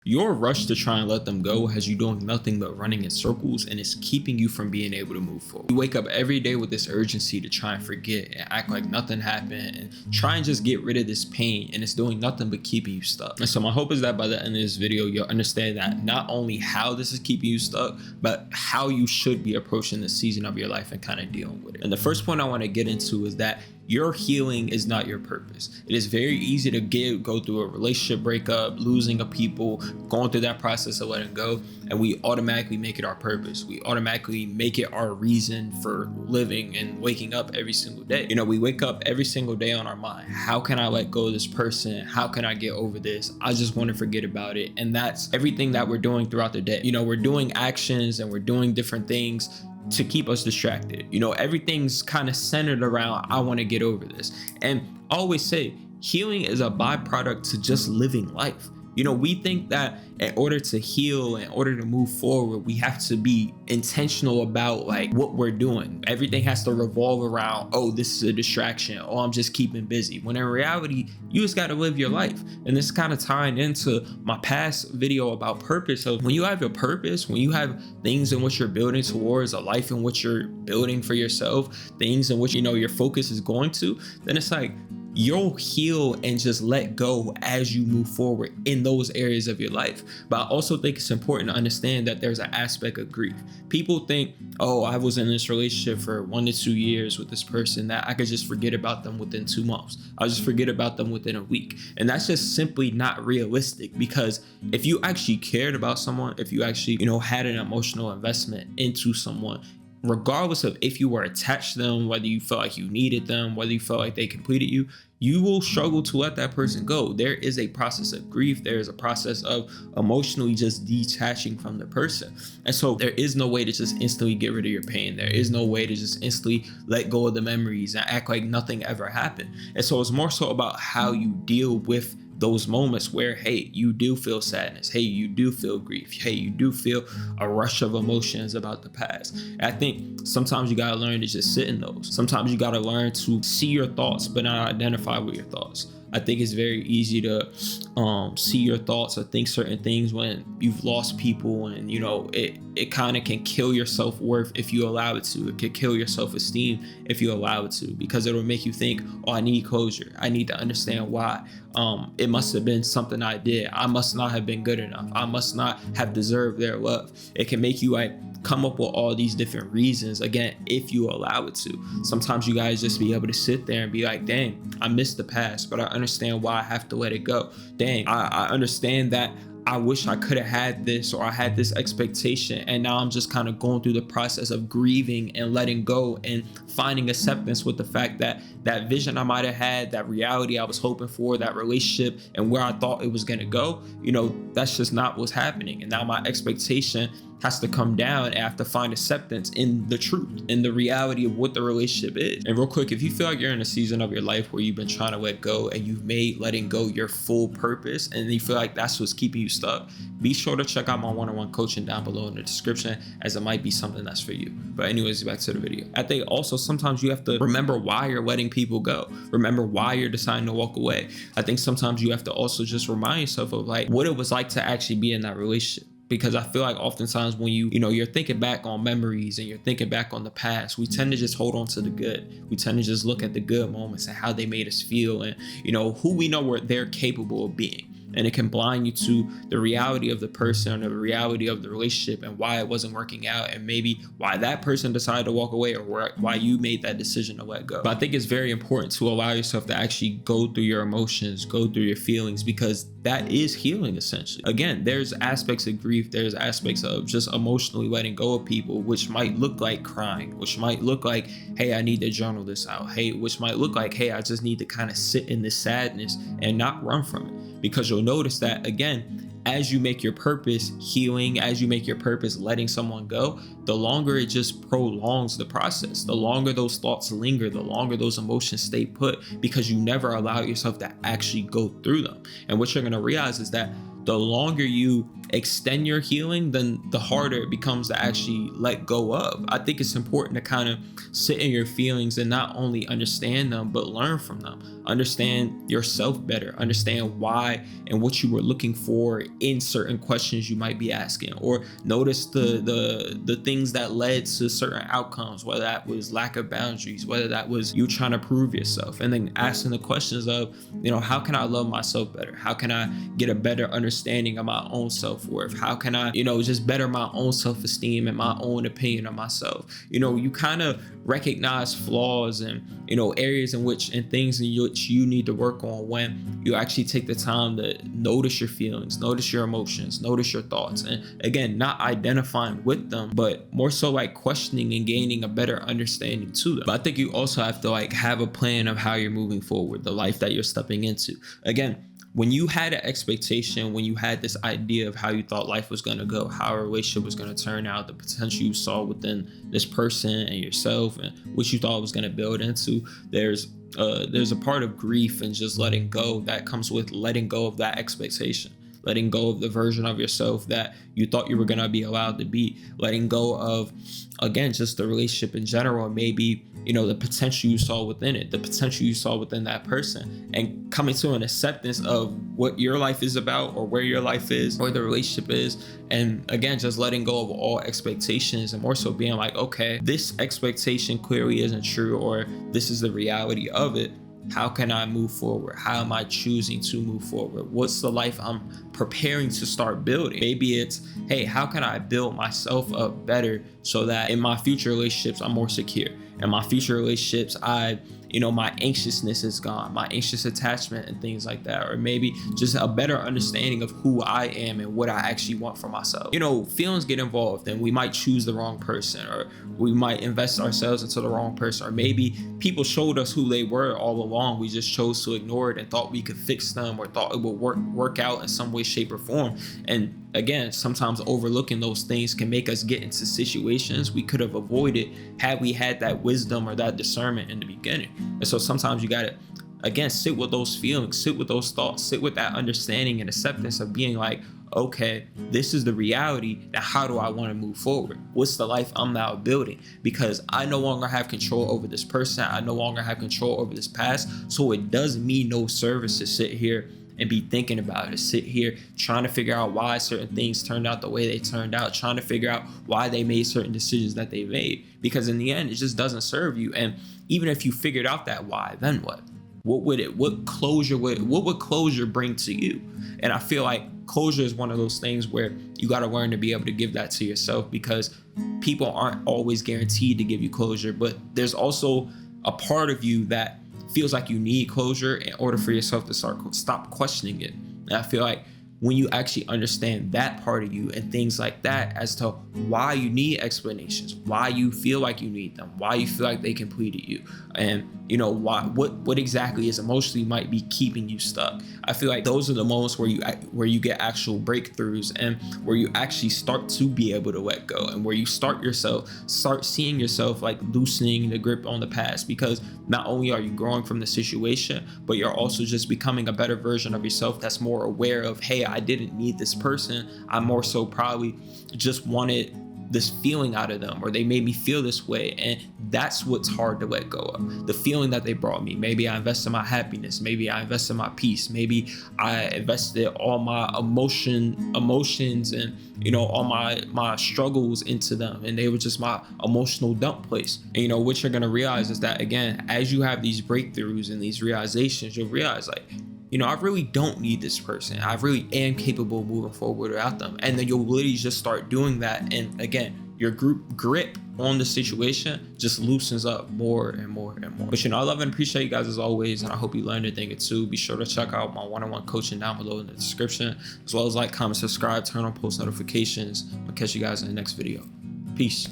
Your rush to try and let them go has you doing nothing but running in circles, and it's keeping you from being able to move forward. You wake up every day with this urgency to try and forget and act like nothing happened and try and just get rid of this pain, and it's doing nothing but keeping you stuck. And so my hope is that by the end of this video, you'll understand that not only how this is keeping you stuck, but how you should be approaching this season of your life and kind of dealing with it. And the first point I want to get into is that your healing is not your purpose. It is very easy to go through a relationship breakup, losing a people, going through that process of letting go, and we automatically make it our purpose. We automatically make it our reason for living and waking up every single day. You know, we wake up every single day on our mind. How can I let go of this person? How can I get over this? I just want to forget about it. And that's everything that we're doing throughout the day. You know, we're doing actions and we're doing different things to keep us distracted. You know, everything's kind of centered around, I want to get over this. And I always say, healing is a byproduct to just living life. You know, we think that in order to heal, in order to move forward, we have to be intentional about like what we're doing. Everything has to revolve around, oh, this is a distraction. Oh, I'm just keeping busy. When in reality, you just got to live your life. And this kind of tying into my past video about purpose. So when you have your purpose, when you have things in which you're building towards, a life in which you're building for yourself, things in which, you know, your focus is going to, then it's like, you'll heal and just let go as you move forward in those areas of your life. But I also think it's important to understand that there's an aspect of grief. People think, oh, I was in this relationship for 1 to 2 years with this person that I could just forget about them within 2 months. I'll just forget about them within a week. And that's just simply not realistic, because if you actually cared about someone, if you actually, you know, had an emotional investment into someone, regardless of if you were attached to them, whether you felt like you needed them, whether you felt like they completed you, you will struggle to let that person go. There is a process of grief. There is a process of emotionally just detaching from the person. And so there is no way to just instantly get rid of your pain. There is no way to just instantly let go of the memories and act like nothing ever happened. And so it's more so about how you deal with those moments where, hey, you do feel sadness. Hey, you do feel grief. Hey, you do feel a rush of emotions about the past. And I think sometimes you gotta learn to just sit in those. Sometimes you gotta learn to see your thoughts, but not identify with your thoughts. I think it's very easy to see your thoughts or think certain things when you've lost people, and you know it kind of can kill your self-worth if you allow it to. It can kill your self-esteem if you allow it to, because it'll make you think, oh, I need closure. I need to understand why. It must have been something I did. I must not have been good enough. I must not have deserved their love. It can make you like come up with all these different reasons, again, if you allow it to. Sometimes you guys just be able to sit there and be like, dang, I miss the past, but I understand why I have to let it go. Dang, I understand that I wish I could have had this, or I had this expectation, and now I'm just kind of going through the process of grieving and letting go and finding acceptance with the fact that that vision I might have had, that reality I was hoping for, that relationship and where I thought it was going to go, you know, that's just not what's happening. And now my expectation has to come down, and I have to find acceptance in the truth, in the reality of what the relationship is. And real quick, if you feel like you're in a season of your life where you've been trying to let go and you've made letting go your full purpose, and you feel like that's what's keeping you stuck, be sure to check out my one-on-one coaching down below in the description, as it might be something that's for you. But anyways, back to the video. I think also sometimes you have to remember why you're letting people go. Remember why you're deciding to walk away. I think sometimes you have to also just remind yourself of like what it was like to actually be in that relationship. Because I feel like oftentimes when you're thinking back on memories and you're thinking back on the past, we tend to just hold on to the good. We tend to just look at the good moments and how they made us feel, and you know who we know they're capable of being. And it can blind you to the reality of the person, or the reality of the relationship, and why it wasn't working out, and maybe why that person decided to walk away, or why you made that decision to let go. But I think it's very important to allow yourself to actually go through your emotions, go through your feelings, because that is healing essentially. Again, there's aspects of grief, there's aspects of just emotionally letting go of people, which might look like crying, which might look like, hey, I need to journal this out. Hey, which might look like, hey, I just need to kind of sit in this sadness and not run from it. Because you'll notice that, again, as you make your purpose healing, as you make your purpose letting someone go, the longer it just prolongs the process, the longer those thoughts linger, the longer those emotions stay put, because you never allow yourself to actually go through them. And what you're going to realize is that the longer you extend your healing, then the harder it becomes to actually let go of. I think it's important to kind of sit in your feelings and not only understand them, but learn from them. Understand yourself better, understand why and what you were looking for in certain questions you might be asking, or notice the things that led to certain outcomes, whether that was lack of boundaries, whether that was you trying to prove yourself, and then asking the questions of, how can I love myself better? How can I get a better understanding of my own self-worth? How can I, just better my own self-esteem and my own opinion of myself? You kind of recognize flaws and areas in which and things in which you need to work on when you actually take the time to notice your feelings, notice your emotions, notice your thoughts, and again, not identifying with them, but more so like questioning and gaining a better understanding to them. But I think you also have to have a plan of how you're moving forward, the life that you're stepping into. Again, when you had an expectation, when you had this idea of how you thought life was going to go, how a relationship was going to turn out, the potential you saw within this person and yourself, and what you thought it was going to build into, there's a part of grief and just letting go that comes with letting go of that expectation, letting go of the version of yourself that you thought you were going to be allowed to be, letting go of, again, just the relationship in general, and maybe the potential you saw within it, the potential you saw within that person, and coming to an acceptance of what your life is about, or where your life is, or the relationship is. And again, just letting go of all expectations, and more so being like, okay, this expectation clearly isn't true, or this is the reality of it. How can I move forward? How am I choosing to move forward? What's the life I'm preparing to start building? Maybe it's, hey, how can I build myself up better so that in my future relationships, I'm more secure? In my future relationships, my anxiousness is gone, my anxious attachment and things like that. Or maybe just a better understanding of who I am and what I actually want for myself. Feelings get involved, and we might choose the wrong person, or we might invest ourselves into the wrong person, or maybe people showed us who they were all along. We just chose to ignore it and thought we could fix them, or thought it would work out in some way, shape, or form. And again, sometimes overlooking those things can make us get into situations we could have avoided had we had that wisdom or that discernment in the beginning. And so sometimes you gotta, again, sit with those feelings, sit with those thoughts, sit with that understanding and acceptance of being like, okay, this is the reality. Now, how do I want to move forward? What's the life I'm now building? Because I no longer have control over this person. I no longer have control over this past. So it does me no service to sit here and be thinking about it, to sit here trying to figure out why certain things turned out the way they turned out, trying to figure out why they made certain decisions that they made. Because in the end, it just doesn't serve you. And even if you figured out that why, then what? What would closure bring to you? And I feel like closure is one of those things where you got to learn to be able to give that to yourself, because people aren't always guaranteed to give you closure. But there's also a part of you that feels like you need closure in order for yourself to stop questioning it. And I feel like when you actually understand that part of you and things like that as to why you need explanations, why you feel like you need them, why you feel like they completed you, and what exactly is emotionally might be keeping you stuck. I feel like those are the moments where you get actual breakthroughs, and where you actually start to be able to let go, and where you start seeing yourself like loosening the grip on the past, because not only are you growing from the situation, but you're also just becoming a better version of yourself that's more aware of, hey, I didn't need this person. I more so probably just wanted this feeling out of them, or they made me feel this way. And that's what's hard to let go of, the feeling that they brought me. Maybe I invested my happiness, maybe I invested my peace, maybe I invested all my emotions and all my struggles into them, and they were just my emotional dump place. And what you're gonna realize is that, again, as you have these breakthroughs and these realizations, you'll realize like, I really don't need this person. I really am capable of moving forward without them. And then you'll literally just start doing that. And again, your grip on the situation just loosens up more and more and more. But I love and appreciate you guys as always, and I hope you learned a thing or two. Be sure to check out my one-on-one coaching down below in the description, as well as like, comment, subscribe, turn on post notifications. I'll catch you guys in the next video. Peace.